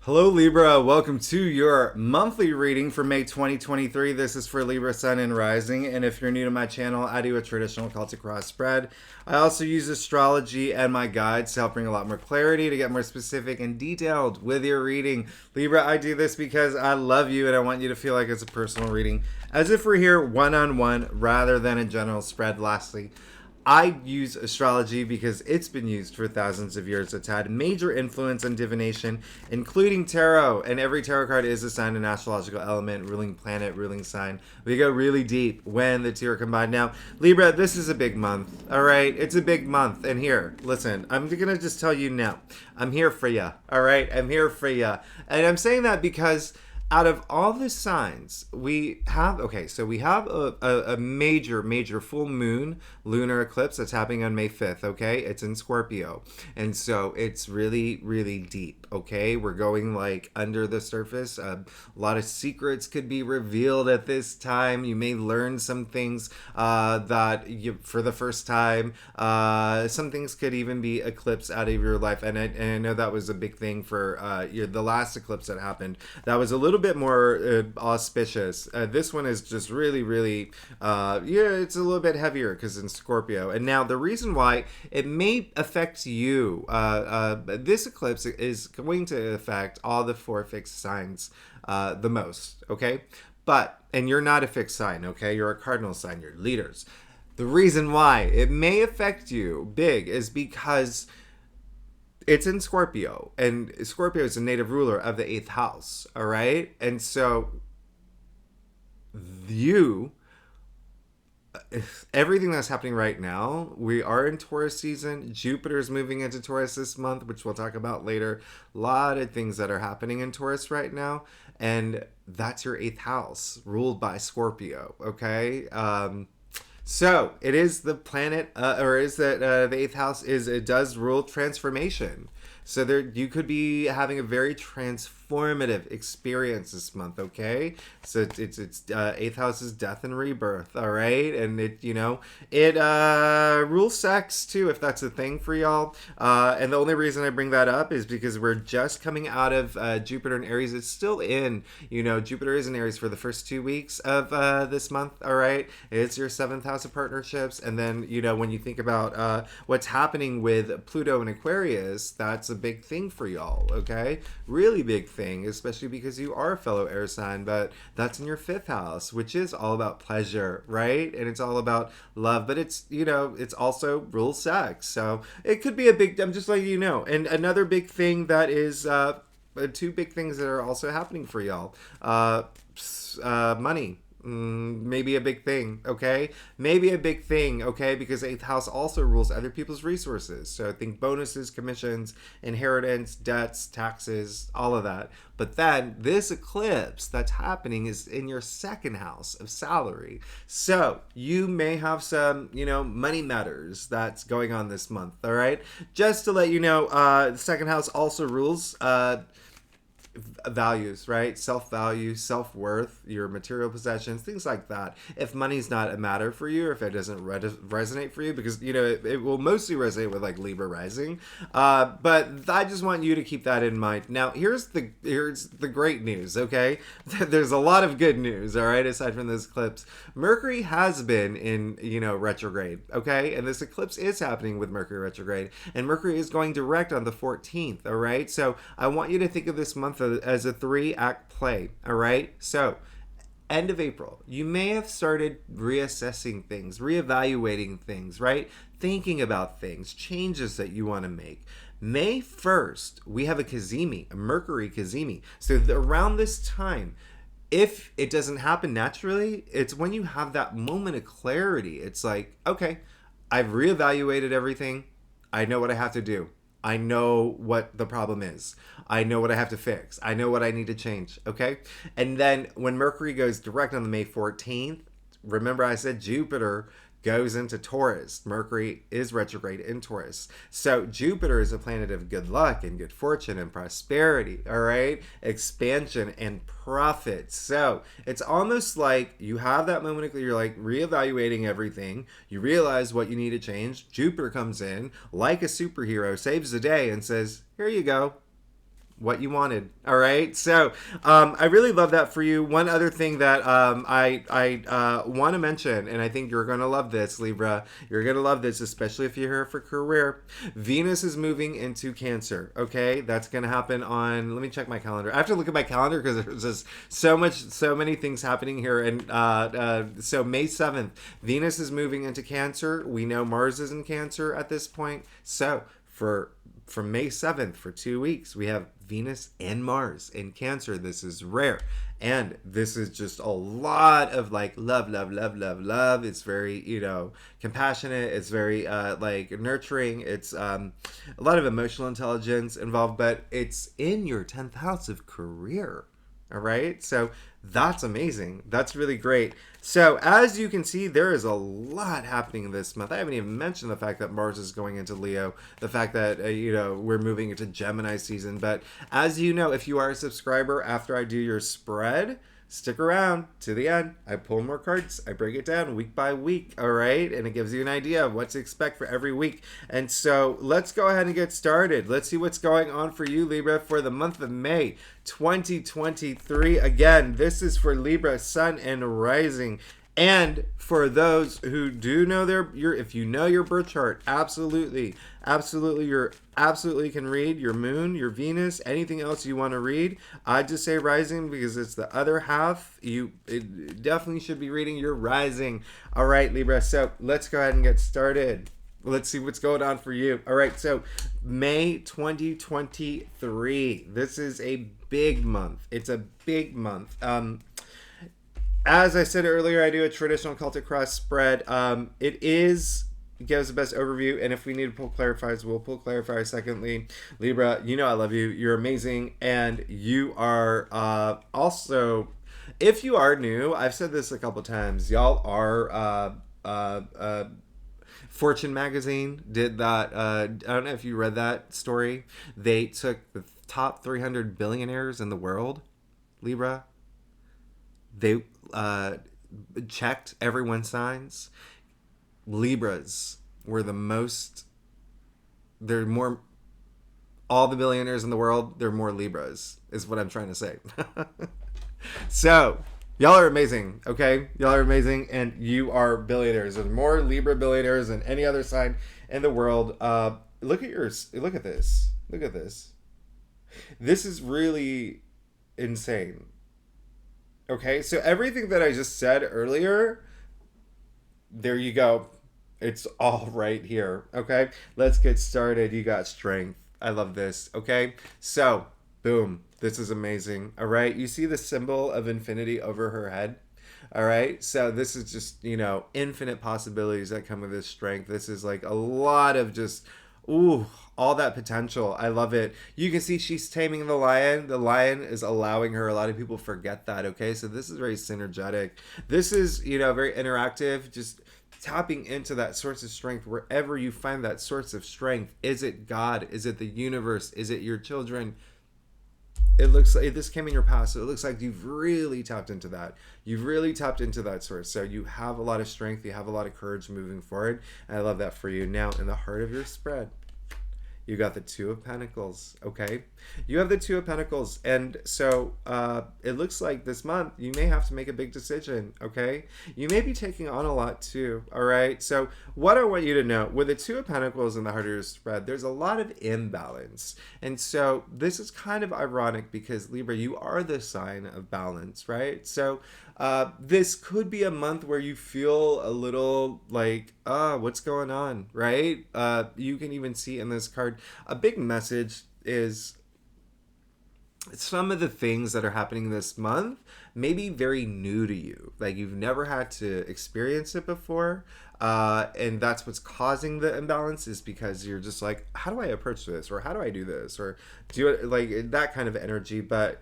Hello Libra, welcome to your monthly reading for May 2023. This is for Libra Sun and Rising, and if you're new to my channel, I do a traditional Celtic cross spread. I also use astrology and my guides to help bring a lot more clarity, to get more specific and detailed with your reading. Libra, I do this because I love you and I want you to feel like it's a personal reading, as if we're here one-on-one rather than a general spread. Lastly, I use astrology because it's been used for thousands of years. It's had major influence on divination, including tarot. And every tarot card is assigned an astrological element, ruling planet, ruling sign. We go really deep when the two are combined. Now, Libra, this is a big month, all right? It's a big month. And here, listen, I'm going to just tell you now. I'm here for you, all right? I'm here for you. And I'm saying that because out of all the signs we have, we have a major full moon lunar eclipse that's happening on May 5th. Okay, it's in Scorpio, and so it's really deep. Okay, we're going like under the surface. A lot of secrets could be revealed at this time. You may learn some things that you, for the first time. Some things could even be eclipsed out of your life, and I know that was a big thing for the last eclipse that happened. That was a little bit more auspicious. This one is just really it's a little bit heavier because in Scorpio. And now the reason why it may affect you, this eclipse is going to affect all the four fixed signs the most. Okay, and you're not a fixed sign. Okay, you're a cardinal sign. You're leaders. The reason why it may affect you big is because it's in Scorpio, and Scorpio is a native ruler of the 8th house, all right? And so everything that's happening right now, we are in Taurus season. Jupiter's moving into Taurus this month, which we'll talk about later. A lot of things that are happening in Taurus right now, and that's your 8th house, ruled by Scorpio, okay? So it is the planet, the 8th house it does rule transformation. So you could be having a very transformative experience this month. Okay, so it's 8th house is death and rebirth. All right, and it rules sex too, if that's a thing for y'all. And the only reason I bring that up is because we're just coming out of Jupiter in Aries. It's still in, Jupiter is in Aries for the first 2 weeks of this month. All right, it's your 7th house of partnerships, and then when you think about what's happening with Pluto and Aquarius, that's a big thing for y'all. Okay, really big thing, especially because you are a fellow air sign, but that's in your 5th house, which is all about pleasure, right? And it's all about love, but it's it's also rule sex, so it could be a big, I'm just letting you know. And another big thing that is two big things that are also happening for y'all, money. Maybe a big thing, okay? Maybe a big thing, okay? Because 8th house also rules other people's resources. So think bonuses, commissions, inheritance, debts, taxes, all of that. But then this eclipse that's happening is in your 2nd house of salary. So you may have some, money matters that's going on this month, all right? Just to let you know, the 2nd house also rules values, right? Self-value, self-worth, your material possessions, things like that. If money's not a matter for you, or if it doesn't resonate for you, because it will mostly resonate with like Libra rising, but I just want you to keep that in mind. Now here's the great news. Okay, there's a lot of good news, all right, aside from this eclipse. Mercury has been in retrograde, okay, and this eclipse is happening with Mercury retrograde, and Mercury is going direct on the 14th. All right, so I want you to think of this month as a 3-act play. All right, so end of April, you may have started reassessing things, reevaluating things, right? Thinking about things, changes that you want to make. May 1st, we have a Mercury Cazimi. So around this time, if it doesn't happen naturally, it's when you have that moment of clarity. It's like, okay, I've reevaluated everything. I know what I have to do. I know what the problem is. I know what I have to fix. I know what I need to change, okay? And then when Mercury goes direct on the May 14th, remember I said Jupiter goes into Taurus. Mercury is retrograde in Taurus. So Jupiter is a planet of good luck and good fortune and prosperity, all right? Expansion and profit. So it's almost like you have that moment, you're like reevaluating everything. You realize what you need to change. Jupiter comes in like a superhero, saves the day and says, here you go. what you wanted. All right. So I really love that for you. One other thing that I want to mention, and I think you're going to love this, Libra. You're going to love this, especially if you're here for career. Venus is moving into Cancer. Okay. That's going to happen on, let me check my calendar. I have to look at my calendar because there's just so many things happening here. And so May 7th, Venus is moving into Cancer. We know Mars is in Cancer at this point. So from May 7th for 2 weeks, we have Venus and Mars in Cancer. This is rare. And this is just a lot of like love, love, love, love, love. It's very, compassionate. It's very like nurturing. It's a lot of emotional intelligence involved, but it's in your 10th house of career. All right. So that's amazing. That's really great. So as you can see, there is a lot happening this month. I haven't even mentioned the fact that Mars is going into Leo, the fact that, we're moving into Gemini season. But as you know, if you are a subscriber, after I do your spread, stick around to the end. I pull more cards. I break it down week by week. All right. And it gives you an idea of what to expect for every week. And so let's go ahead and get started. Let's see what's going on for you, Libra, for the month of May 2023. Again, this is for Libra, Sun and Rising. And for those who do know if you know your birth chart, absolutely, you absolutely can read your moon, your Venus, anything else you want to read. I just say rising because it's the other half. It definitely should be reading your rising. All right, Libra. So let's go ahead and get started. Let's see what's going on for you. All right, so May 2023. This is a big month. It's a big month. As I said earlier, I do a traditional Celtic cross spread. It gives the best overview, and if we need to pull clarifiers, we'll pull clarifiers. Secondly, Libra, I love you. You're amazing, and you are also, if you are new, I've said this a couple times, y'all are Fortune magazine did that. I don't know if you read that story. They took the top 300 billionaires in the world, Libra. They checked everyone's signs. Libras were they're more, all the billionaires in the world, they're more Libras, is what I'm trying to say. So, y'all are amazing, okay? Y'all are amazing, and you are billionaires. There's more Libra billionaires than any other sign in the world. Look at this. Look at this. This is really insane. Okay, so everything that I just said earlier, there you go. It's all right here. Okay, let's get started. You got strength. I love this. Okay, so boom, this is amazing. All right, you see the symbol of infinity over her head? All right, so this is just, infinite possibilities that come with this strength. This is like a lot of just, all that potential. I love it. You can see she's taming the lion. The lion is allowing her. A lot of people forget that, okay? So this is very synergetic. This is, very interactive, just tapping into that source of strength wherever you find that source of strength. Is it God? Is it the universe? Is it your children? It looks like this came in your past, so it looks like you've really tapped into that. You've really tapped into that source. So you have a lot of strength. You have a lot of courage moving forward. And I love that for you. Now, in the heart of your spread, you got the Two of Pentacles, okay? You have the Two of Pentacles, and so it looks like this month you may have to make a big decision, okay? You may be taking on a lot too, all right? So what I want you to know, with the Two of Pentacles in the heart of your spread, there's a lot of imbalance. And so this is kind of ironic because, Libra, you are the sign of balance, right? So this could be a month where you feel a little like, what's going on, right? You can even see in this card, a big message is some of the things that are happening this month may be very new to you. Like you've never had to experience it before. And that's what's causing the imbalance, is because you're just like, how do I approach this? Or how do I do this? Or do it, like that kind of energy. But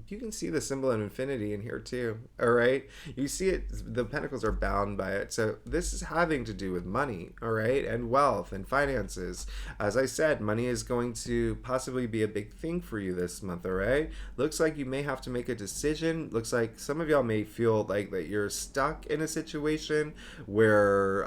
you can see the symbol of infinity in here too. All right, you see it, the pentacles are bound by it. So this is having to do with money, all right, and wealth and finances. As I said, money is going to possibly be a big thing for you this month. All right, looks like you may have to make a decision. Looks like some of y'all may feel like that you're stuck in a situation where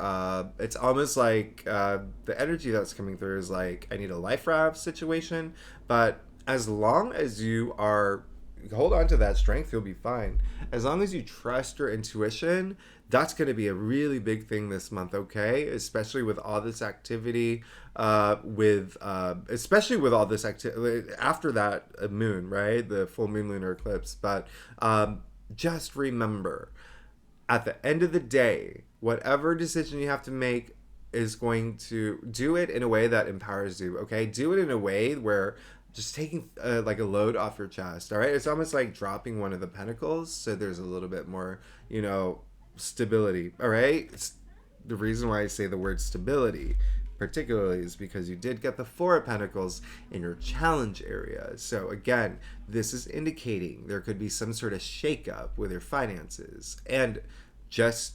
it's almost like the energy that's coming through is like, I need a life raft situation. But as long as you are hold on to that strength, you'll be fine. As long as you trust your intuition, that's going to be a really big thing this month, okay? Especially with all this activity, especially with all this activity after that moon, right? The full moon lunar eclipse. But just remember, at the end of the day, whatever decision you have to make is going to do it in a way that empowers you, okay? Do it in a way where just taking like a load off your chest, all right? It's almost like dropping one of the pentacles, so there's a little bit more, stability, all right? It's the reason why I say the word stability particularly is because you did get the Four of Pentacles in your challenge area. So again, this is indicating there could be some sort of shakeup with your finances and just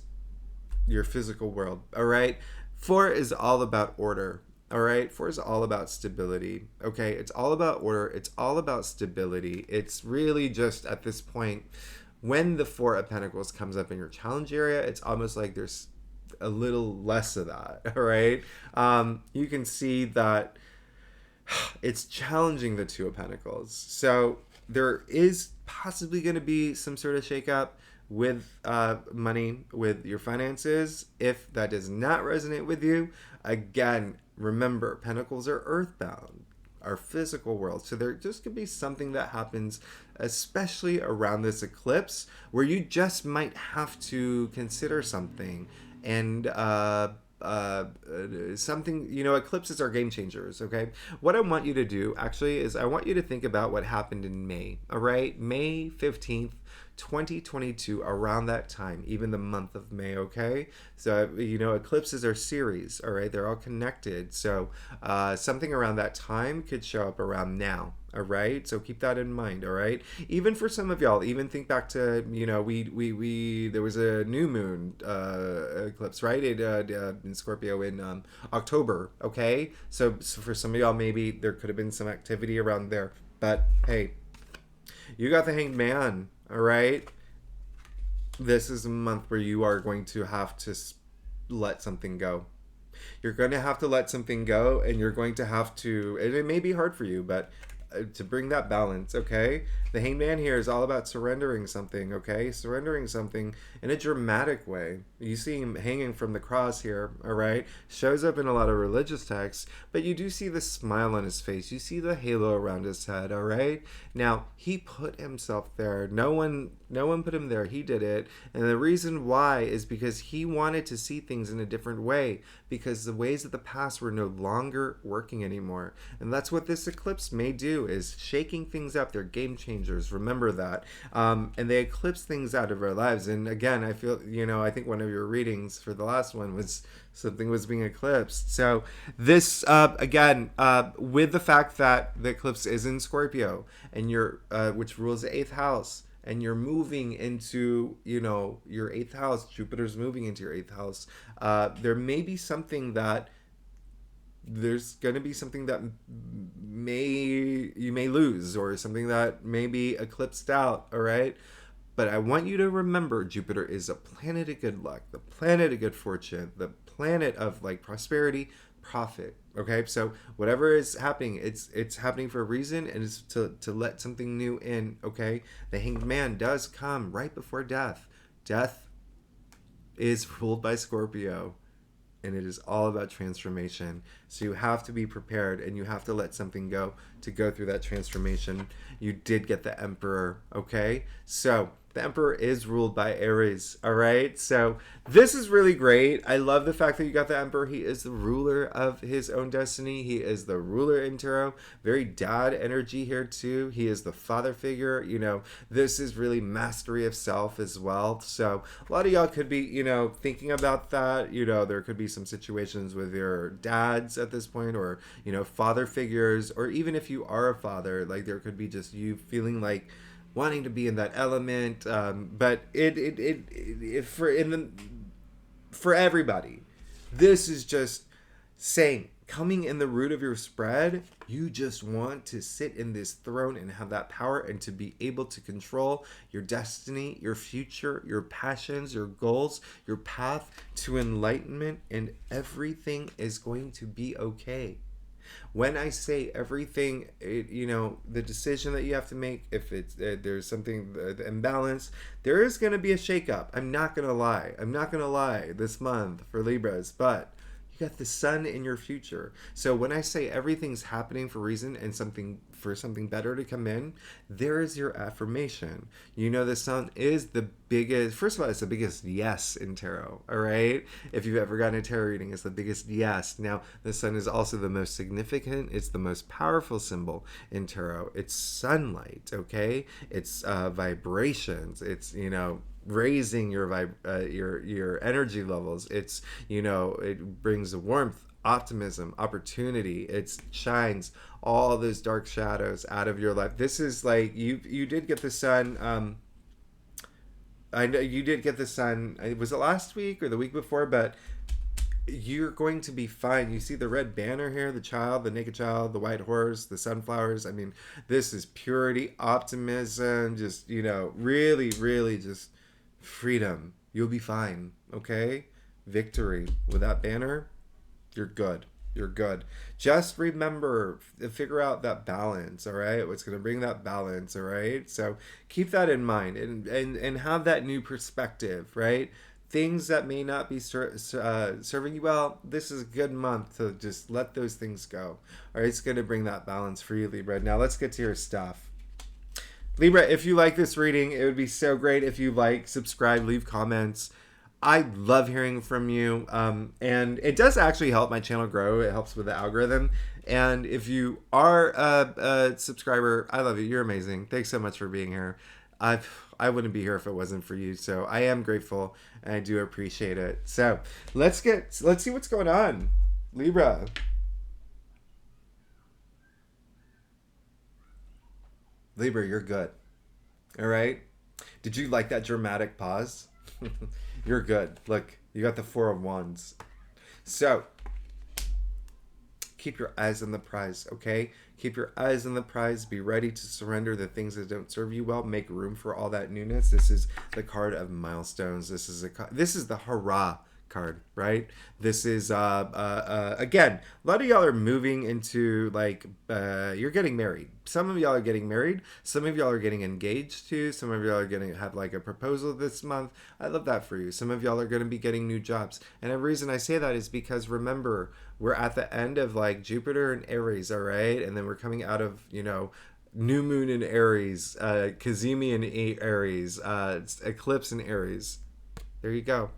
your physical world, all right? Four is all about order, all right? Four is all about stability, okay? It's all about order. It's all about stability. It's really just at this point, when the Four of Pentacles comes up in your challenge area, it's almost like there's a little less of that, all right? You can see that it's challenging the Two of Pentacles. So there is possibly going to be some sort of shakeup with money, with your finances. If that does not resonate with you, again, remember, Pentacles are earthbound, our physical world. So there just could be something that happens, especially around this eclipse, where you just might have to consider something. And something, eclipses are game changers, okay? What I want you to do actually is I want you to think about what happened in May, all right? May 15th, 2022, around that time, even the month of May, okay? So, eclipses are series, all right? They're all connected. So something around that time could show up around now, all right? So keep that in mind, all right? Even for some of y'all, even think back to, we there was a new moon eclipse, right? In Scorpio in October, okay? So for some of y'all, maybe there could have been some activity around there. But hey, you got the Hanged Man, all right? This is a month where you are going to have to let something go. You're going to have to let something go, and you're going to have to, and it may be hard for you, but to bring that balance, okay? The Hanged Man here is all about surrendering something, okay? Surrendering something in a dramatic way. You see him hanging from the cross here, all right? Shows up in a lot of religious texts, but you do see the smile on his face. You see the halo around his head, all right? Now, he put himself there. No one put him there. He did it. And the reason why is because he wanted to see things in a different way, because the ways of the past were no longer working anymore. And that's what this eclipse may do, is shaking things up. They're game changers. Remember that. And they eclipse things out of our lives. And again, I feel, I think one of your readings for the last one was something was being eclipsed. So this, again, with the fact that the eclipse is in Scorpio, and which rules the 8th house, and you're moving into, your 8th house, Jupiter's moving into your 8th house, there's going to be something that you may lose, or something that may be eclipsed out, all right? But I want you to remember, Jupiter is a planet of good luck, the planet of good fortune, the planet of like prosperity, profit. Okay, so whatever is happening, it's happening for a reason, and it's to let something new in. Okay, the Hanged Man does come right before death. Death is ruled by Scorpio, and it is all about transformation. So you have to be prepared, and you have to let something go to go through that transformation. You did get the Emperor. Okay, so the Emperor is ruled by Aries, all right? So this is really great. I love the fact that you got the Emperor. He is the ruler of his own destiny. He is the ruler in tarot. Very dad energy here too. He is the father figure. This is really mastery of self as well. So a lot of y'all could be, thinking about that. There could be some situations with your dads at this point, or, father figures, or even if you are a father, like there could be just you feeling like wanting to be in that element, but for everybody, this is just saying, coming in the root of your spread, you just want to sit in this throne and have that power, and to be able to control your destiny, your future, your passions, your goals, your path to enlightenment, and everything is going to be okay. When I say everything, the decision that you have to make, if it's there's something imbalance, there is going to be a shakeup. I'm not going to lie. I'm not going to lie this month for Libras, but you got the sun in your future. So when I say everything's happening for a reason and something better to come in, there is your affirmation. The sun is the biggest, first of all, it's the biggest yes in tarot, all right? If you've ever gotten a tarot reading, it's the biggest yes. Now, the sun is also the most significant, it's the most powerful symbol in tarot. It's sunlight, okay? It's vibrations, it's, raising your energy levels. It's it brings warmth, optimism, opportunity. It shines all those dark shadows out of your life. This is like you did get the sun. I know you did get the sun. Was it last week or the week before? But you're going to be fine. You see the red banner here, the child, the naked child, the white horse, the sunflowers. I mean, this is purity, optimism, just, really, really just freedom. You'll be fine, okay? Victory. With that banner, you're good. You're good. Just remember, figure out that balance, all right? What's going to bring that balance, all right? So keep that in mind and have that new perspective, right? Things that may not be serving you well, this is a good month to just let those things go. All right, it's going to bring that balance for you, Libra. Now let's get to your stuff. Libra, if you like this reading, it would be so great if you subscribe, leave comments. I love hearing from you. And it does actually help my channel grow. It helps with the algorithm. And if you are a subscriber, I love you. You're amazing. Thanks so much for being here. I wouldn't be here if it wasn't for you. So I am grateful and I do appreciate it. So let's see what's going on. Libra. Libra, you're good. All right? Did you like that dramatic pause? You're good. Look, you got the Four of Wands. So, keep your eyes on the prize, okay? Keep your eyes on the prize. Be ready to surrender the things that don't serve you well. Make room for all that newness. This is the card of milestones. This is the hurrah card, right? This is again, a lot of y'all are moving into you're getting married. Some of y'all are getting married. Some of y'all are getting engaged too. Some of y'all are going to have a proposal this month. I love that for you. Some of y'all are going to be getting new jobs. And the reason I say that is because remember, we're at the end of Jupiter and Aries, all right? And then we're coming out of, new moon in Aries, Kazemi in Aries, eclipse in Aries. There you go.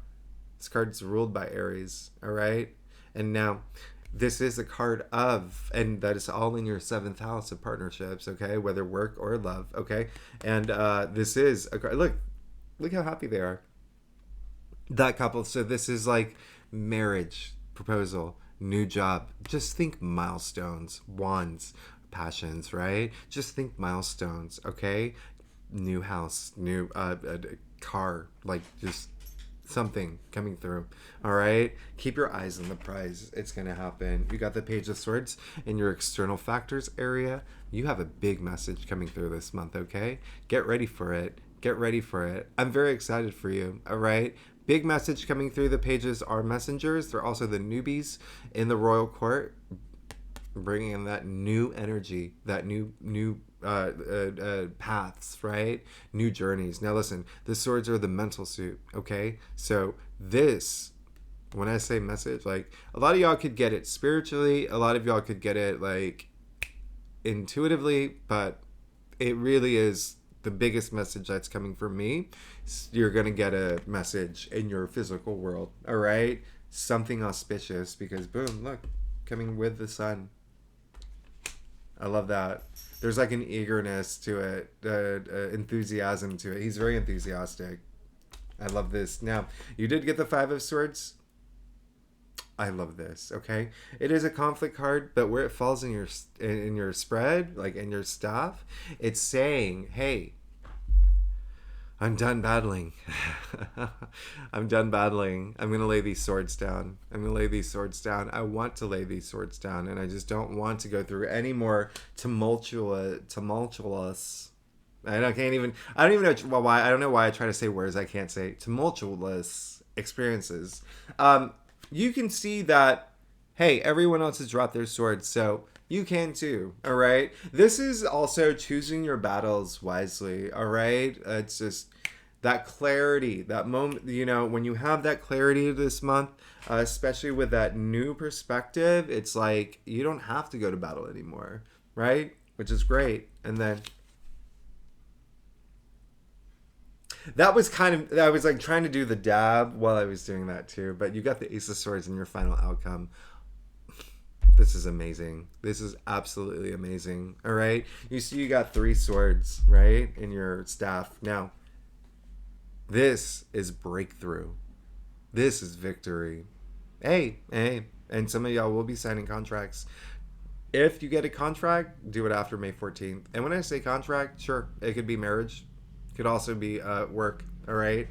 This card's ruled by Aries, all right? And now, this is a card of, and that is all in your 7th house of partnerships, okay? Whether work or love, okay? And this is a card. Look how happy they are. That couple. So this is marriage, proposal, new job. Just think milestones, wands, passions, right? Just think milestones, okay? New house, new car, just something coming through. All right, keep your eyes on the prize. It's gonna happen. You got the Page of Swords in your external factors area. You have a big message coming through this month. Okay, get ready for it. Get ready for it. I'm very excited for you. All right, big message coming through. The pages are messengers. They're also the newbies in the royal court, bringing in that new energy, that new paths, right? New journeys. Now listen, the swords are the mental suit, okay? So this, when I say message, a lot of y'all could get it spiritually, a lot of y'all could get it intuitively, but it really is the biggest message that's coming from me. You're gonna get a message in your physical world, all right? Something auspicious, because boom, look, coming with the sun. I love that. There's an eagerness to it, enthusiasm to it. He's very enthusiastic. I love this. Now, you did get the Five of Swords. I love this, okay? It is a conflict card, but where it falls in your spread, in your stuff, it's saying, hey, I'm done battling. I'm done battling. I'm going to lay these swords down. I'm going to lay these swords down. I want to lay these swords down, and I just don't want to go through any more tumultuous. I don't even know why. I don't know why I try to say words I can't say. Tumultuous experiences. You can see that, hey, everyone else has dropped their swords, so you can too. All right. This is also choosing your battles wisely. All right. It's just that clarity, that moment, when you have that clarity this month, especially with that new perspective, it's like you don't have to go to battle anymore. Right. Which is great. And then that was I was like trying to do the dab while I was doing that too. But you got the Ace of Swords in your final outcome. This is amazing. This is absolutely amazing. All right. You see, you got 3 swords, right, in your staff. Now, this is breakthrough. This is victory. Hey. And some of y'all will be signing contracts. If you get a contract, do it after May 14th. And when I say contract, sure, it could be marriage. It could also be work. All right.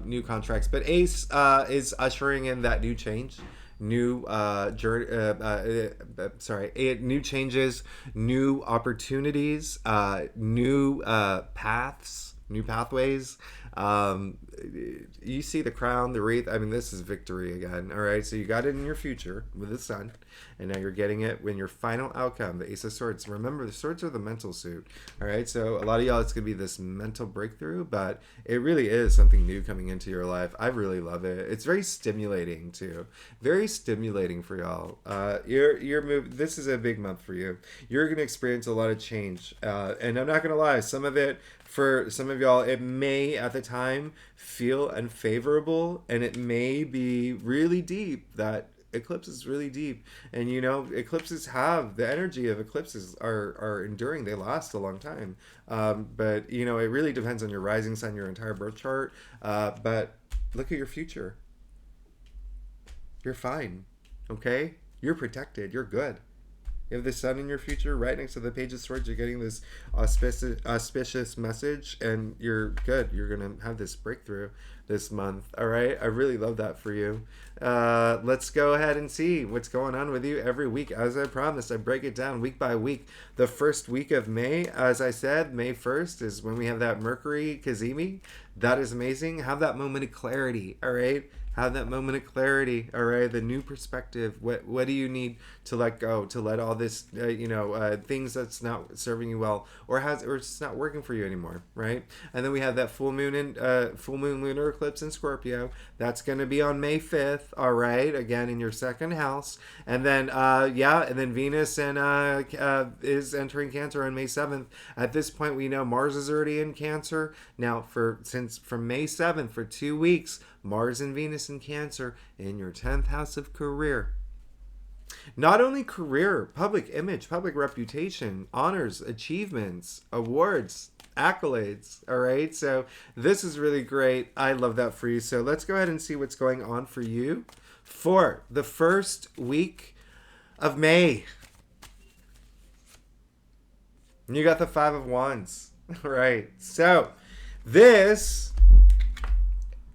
New contracts. But Ace is ushering in that new change. New new changes, new opportunities, new paths, new pathways. You see the crown, the wreath. I mean, this is victory again. All right, so you got it in your future with the sun, and now you're getting it when your final outcome, the Ace of Swords. Remember, the swords are the mental suit. All right, so a lot of y'all, it's gonna be this mental breakthrough, but it really is something new coming into your life. I really love it. It's very stimulating too. Very stimulating for y'all. Your move. This is a big month for you. You're gonna experience a lot of change, and I'm not gonna lie. Some of it, for some of y'all, it may at the time feel unfavorable, and it may be really deep. That eclipse is really deep, and eclipses have the energy of eclipses are enduring. They last a long time, but it really depends on your rising sign, your entire birth chart. But look at your future. You're fine. Okay, you're protected. You're good. You have the sun in your future right next to the Page of Swords. You're getting this auspicious message, and you're good. You're going to have this breakthrough this month. All right? I really love that for you. Let's go ahead and see what's going on with you every week. As I promised, I break it down week by week. The first week of May, as I said, May 1st is when we have that Mercury Kazemi. That is amazing. Have that moment of clarity. All right? Have that moment of clarity. All right, the new perspective. What do you need to let go, to let all this things that's not serving you well, or it's not working for you anymore, right? And then we have that full moon lunar eclipse in Scorpio. That's going to be on May 5th. All right, again in your second house. And then and then Venus is entering Cancer on May 7th. At this point, we know Mars is already in Cancer. Now since from May 7th for 2 weeks, Mars and Venus in Cancer in your 10th house of career. Not only career, public image, public reputation, honors, achievements, awards, accolades. All right, so this is really great. I love that for you. So let's go ahead and see what's going on for you for the first week of May. And you got the 5 of Wands. All right, so this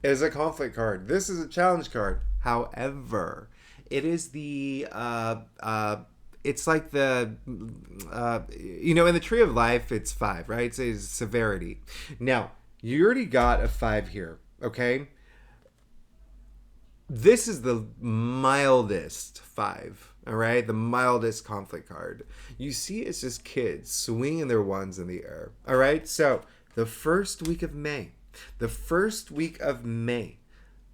is a conflict card. This is a challenge card. However, it is the it's like the in the tree of life, it's 5, right? It says severity. Now, you already got a 5 here, okay? This is the mildest 5, all right? The mildest conflict card. You see, it's just kids swinging their wands in the air, all right? So, the first week of May,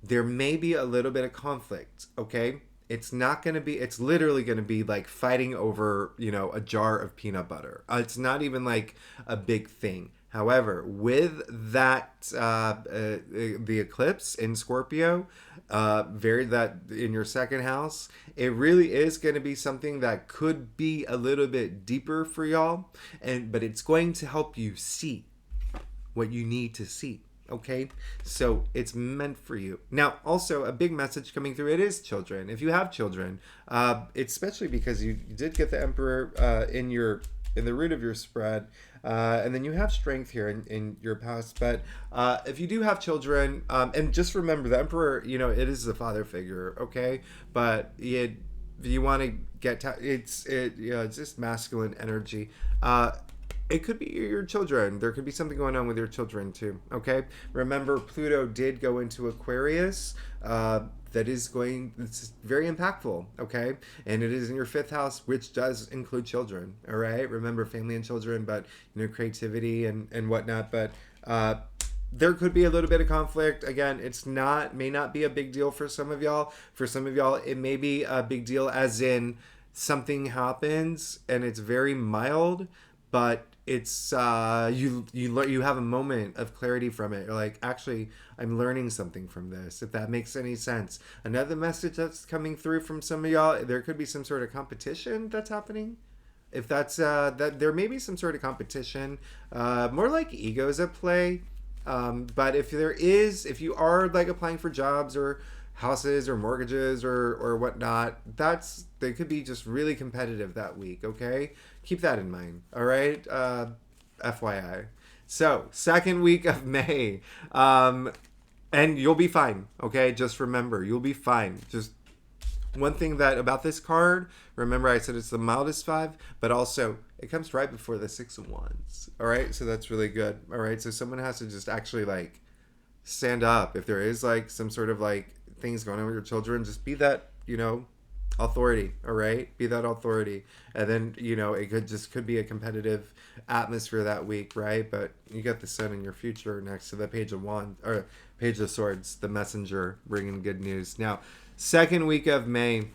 there may be a little bit of conflict, okay? It's literally going to be like fighting over, a jar of peanut butter. It's not even like a big thing. However, with that, the eclipse in Scorpio, that in your second house, it really is going to be something that could be a little bit deeper for y'all, but it's going to help you see what you need to see. Okay, so it's meant for you. Now, also a big message coming through. It is children. If you have children, especially because you did get the Emperor in the root of your spread, and then you have strength here in your past. But if you do have children, and just remember, the Emperor, it is the father figure. Okay, but if you want to get it's just masculine energy. It could be your children. There could be something going on with your children too, okay? Remember, Pluto did go into Aquarius it's very impactful, okay? And it is in your 5th house, which does include children, all right? Remember, family and children, but, creativity and whatnot. But there could be a little bit of conflict. Again, may not be a big deal for some of y'all. For some of y'all, it may be a big deal as in something happens and it's very mild, but it's you have a moment of clarity from it. You're like, actually, I'm learning something from this, if that makes any sense. Another message that's coming through from some of y'all, there could be some sort of competition that's happening. If that's that, there may be some sort of competition, more like egos at play. But if you are like applying for jobs or houses or mortgages or whatnot, they could be just really competitive that week. Okay, keep that in mind. All right, FYI. So 2nd week of May, and you'll be fine. Okay, just remember, you'll be fine. Just one thing that about this card, remember I said it's the mildest 5, but also it comes right before the 6 of Wands. All right, so that's really good. All right, so someone has to just actually like stand up. If there is like some sort of like things going on with your children, just be that, authority. All right, be that authority. And then, it could be a competitive atmosphere that week, right? But you got the Sun in your future next to the Page of Wands, or Page of Swords, the messenger bringing good news. Now, 2nd week of May.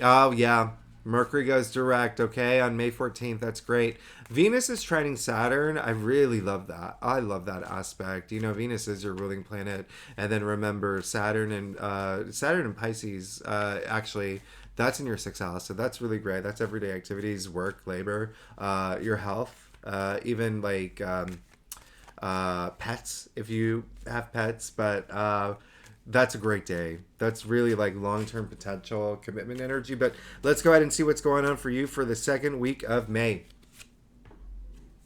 Oh yeah, Mercury goes direct, okay, on May 14th. That's great. Venus is trining Saturn. I really love that. I love that aspect. Venus is your ruling planet. And then remember, Saturn and Pisces, actually, that's in your 6th house. So that's really great. That's everyday activities, work, labor, your health, even like pets, if you have pets. But that's a great day. That's really like long-term potential commitment energy. But let's go ahead and see what's going on for you for the 2nd week of May.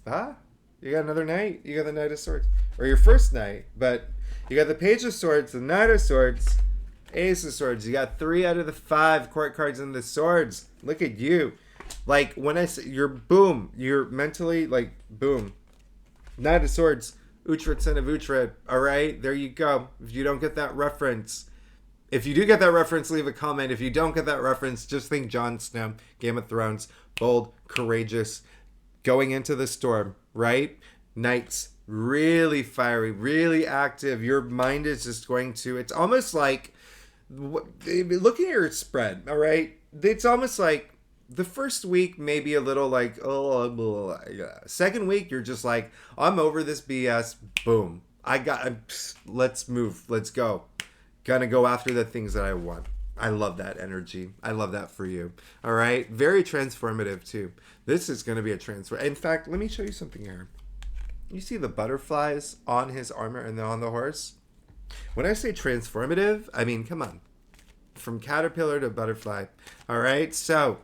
You got another knight. You got the Knight of Swords. Or your first knight. But you got the Page of Swords, the Knight of Swords, Ace of Swords. You got 3 out of the 5 court cards in the swords. Look at you. Like when I say you're mentally like boom. Knight of Swords. Uhtred, son of Uhtred. All right, there you go. If you don't get that reference, if you do get that reference, leave a comment. If you don't get that reference, just think Jon Snow, Game of Thrones, bold, courageous, going into the storm, right? Knights, really fiery, really active. Your mind is just going to, it's almost like, looking at your spread, all right? It's almost like, the first week may be a little like, oh, blah, blah. 2nd week, you're just like, I'm over this BS. Boom. Let's move. Let's go. Gonna go after the things that I want. I love that energy. I love that for you. All right. Very transformative too. This is going to be a transfer. In fact, let me show you something here. You see the butterflies on his armor and on the horse? When I say transformative, I mean, come on. From caterpillar to butterfly. All right. So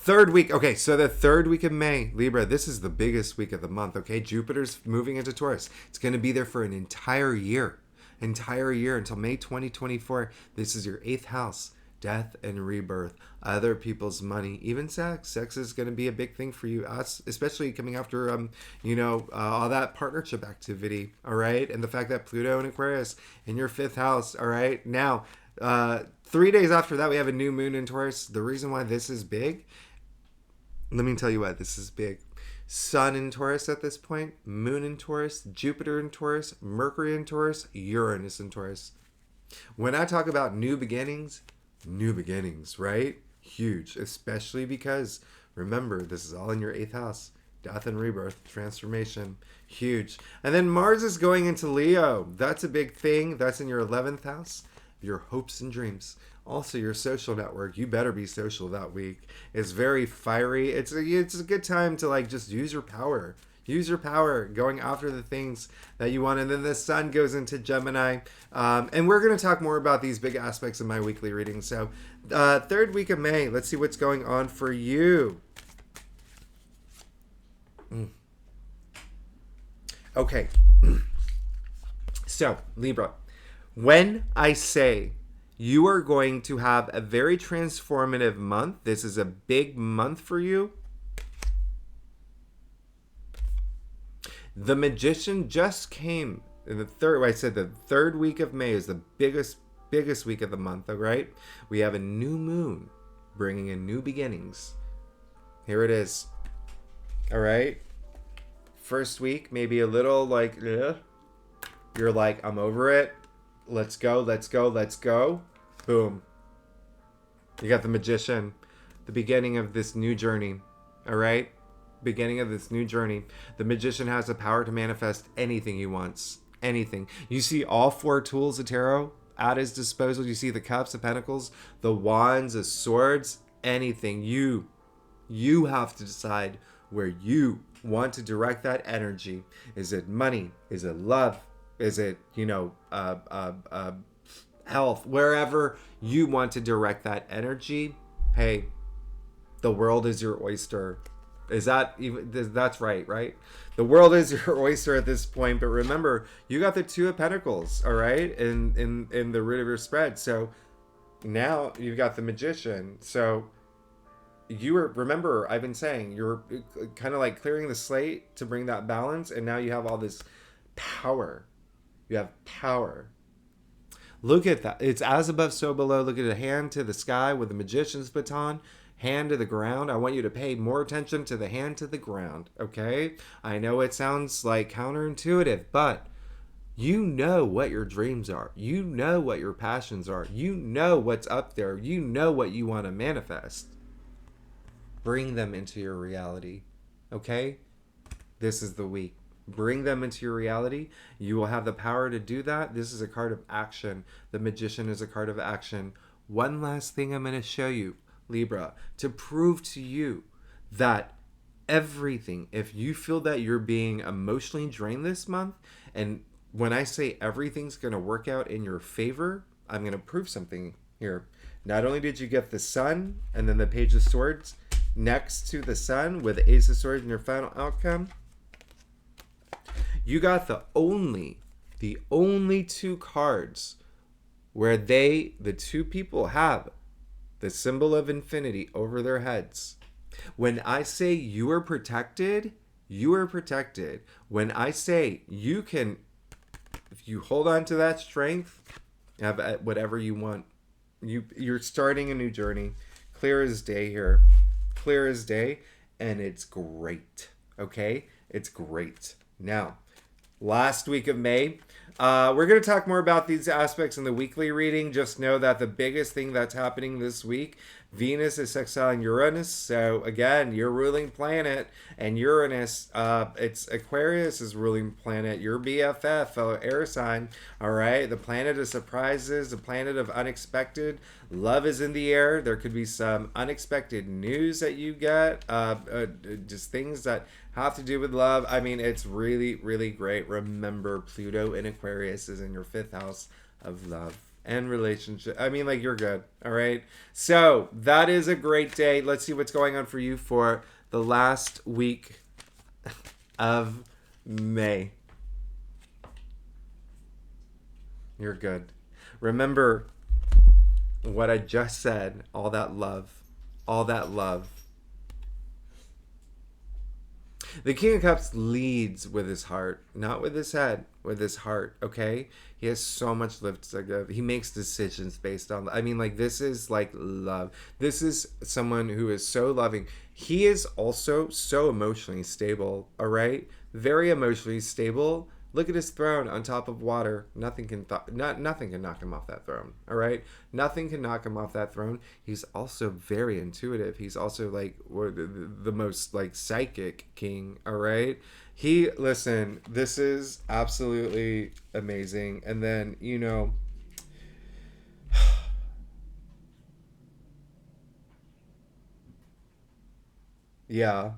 3rd week. Okay, so the 3rd week of May, Libra, this is the biggest week of the month, okay? Jupiter's moving into Taurus. It's going to be there for an entire year until May 2024. This is your 8th house, death and rebirth, other people's money, even sex. Sex is going to be a big thing for you, especially coming after, all that partnership activity, all right? And the fact that Pluto and Aquarius in your 5th house, all right? Now, 3 days after that, we have a new moon in Taurus. The reason why this is big, let me tell you why this is big. Sun in Taurus at this point, Moon in Taurus, Jupiter in Taurus, Mercury in Taurus, Uranus in Taurus. When I talk about new beginnings, right? Huge, especially because, remember, this is all in your 8th house. Death and rebirth, transformation, huge. And then Mars is going into Leo. That's a big thing. That's in your 11th house. Your hopes and dreams. Also, your social network. You better be social that week. It's very fiery. It's a good time to like just use your power. Use your power going after the things that you want. And then the Sun goes into Gemini. And we're going to talk more about these big aspects in my weekly reading. So 3rd week of May. Let's see what's going on for you. Okay. So, Libra. When I say you are going to have a very transformative month, this is a big month for you. The Magician just came in the 3rd week of May is the biggest biggest week of the month, all right? We have a new moon bringing in new beginnings. Here it is. All right? First week, maybe a little like, ugh. You're like, I'm over it. Let's go, let's go, let's go. Boom. You got the Magician. The beginning of this new journey. All right? Beginning of this new journey. The Magician has the power to manifest anything he wants. Anything. You see all 4 tools of tarot at his disposal. You see the cups, the pentacles, the wands, the swords, anything. You have to decide where you want to direct that energy. Is it money? Is it love? Is it, health? Wherever you want to direct that energy, hey, the world is your oyster. Is that even, that's right? The world is your oyster at this point. But remember, you got the 2 of Pentacles, all right, in the root of your spread. So now you've got the Magician. So remember, I've been saying, you're kind of like clearing the slate to bring that balance. And now you have all this power. You have power. Look at that. It's as above, so below. Look at a hand to the sky with the Magician's baton. Hand to the ground. I want you to pay more attention to the hand to the ground, okay? I know it sounds like counterintuitive, but you know what your dreams are. You know what your passions are. You know what's up there. You know what you want to manifest. Bring them into your reality, okay? This is the week. Bring them into your reality. You will have the power to do that. This is a card of action. The Magician is a card of action. One last thing I'm going to show you, Libra, to prove to you that everything, if you feel that you're being emotionally drained this month, and when I say everything's going to work out in your favor, I'm going to prove something here. Not only did you get the Sun and then the Page of Swords next to the Sun with the Ace of Swords in your final outcome, you got the only 2 cards where the 2 people have the symbol of infinity over their heads. When I say you are protected, you are protected. When I say you can, if you hold on to that strength, have whatever you want. You're starting a new journey. Clear as day here. Clear as day. And it's great. Okay? It's great. Now, last week of May, we're going to talk more about these aspects in the weekly reading. Just know that the biggest thing that's happening this week, Venus is sextiling Uranus. So again, your ruling planet and Uranus, it's Aquarius' ruling planet, your BFF, fellow air sign. All right. The planet of surprises, the planet of unexpected. Love is in the air. There could be some unexpected news that you get, just things that have to do with love. I mean, it's really, really great. Remember, Pluto in Aquarius is in your 5th house of love and relationship. I mean, like, you're good. All right. So that is a great day. Let's see what's going on for you for the last week of May. You're good. Remember what I just said. All that love. All that love. The King of Cups leads with his heart, not with his head, with his heart, okay? He has so much love to give. He makes decisions based on, I mean, like, this is like love. This is someone who is so loving. He is also so emotionally stable, all right? Very emotionally stable. Look at his throne on top of water. Nothing can knock him off that throne. All right, nothing can knock him off that throne. He's also very intuitive. He's also like the most like psychic king. All right, listen. This is absolutely amazing. And then yeah,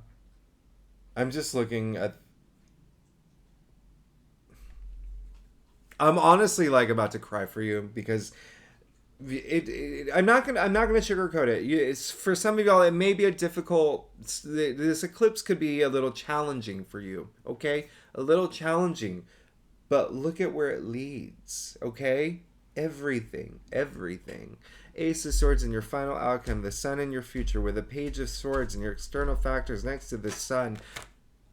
I'm just looking at. I'm honestly like about to cry for you because I'm not gonna sugarcoat it. It's, for some of y'all, it may be a difficult. This eclipse could be a little challenging for you. Okay, a little challenging, but look at where it leads. Okay, everything. Ace of Swords in your final outcome, the Sun in your future, with a Page of Swords and your external factors next to the Sun.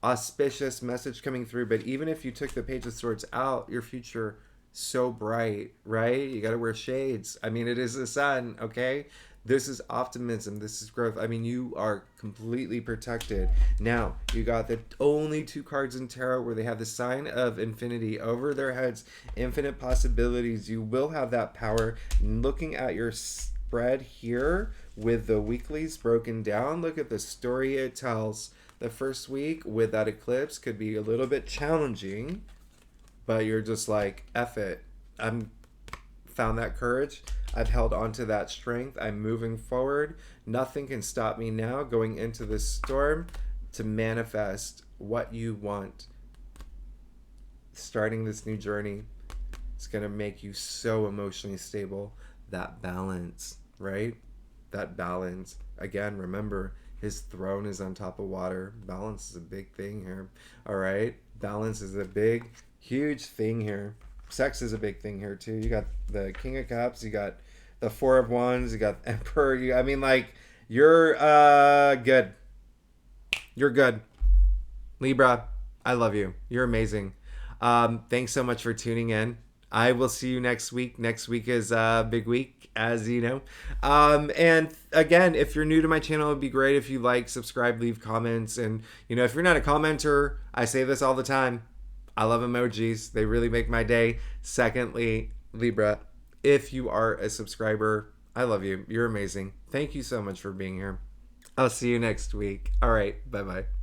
Auspicious message coming through. But even if you took the Page of Swords out, your future so bright, right? You got to wear shades. I mean, it is the sun, okay? This is optimism. This is growth. I mean, you are completely protected. Now, you got the only two cards in tarot where they have the sign of infinity over their heads, infinite possibilities. You will have that power. Looking at your spread here with the weeklies broken down, look at the story it tells. The first week with that eclipse could be a little bit challenging, but you're just like, F it. I'm found that courage. I've held on to that strength. I'm moving forward. Nothing can stop me now going into this storm to manifest what you want. Starting this new journey, it's going to make you so emotionally stable. That balance, right? That balance. Again, remember, his throne is on top of water. Balance is a big thing here. All right? Balance is a big, huge thing here. Sex is a big thing here too. You got the King of Cups, you got the Four of Wands, you got Emperor. I mean, like, you're good. You're good. Libra, I love you. You're amazing. Thanks so much for tuning in. I will see you next week. Next week is a big week, as you know. And again, if you're new to my channel, it'd be great if you like, subscribe, leave comments. And, you know, if you're not a commenter, I say this all the time. I love emojis. They really make my day. Secondly, Libra, if you are a subscriber, I love you. You're amazing. Thank you so much for being here. I'll see you next week. All right. Bye-bye.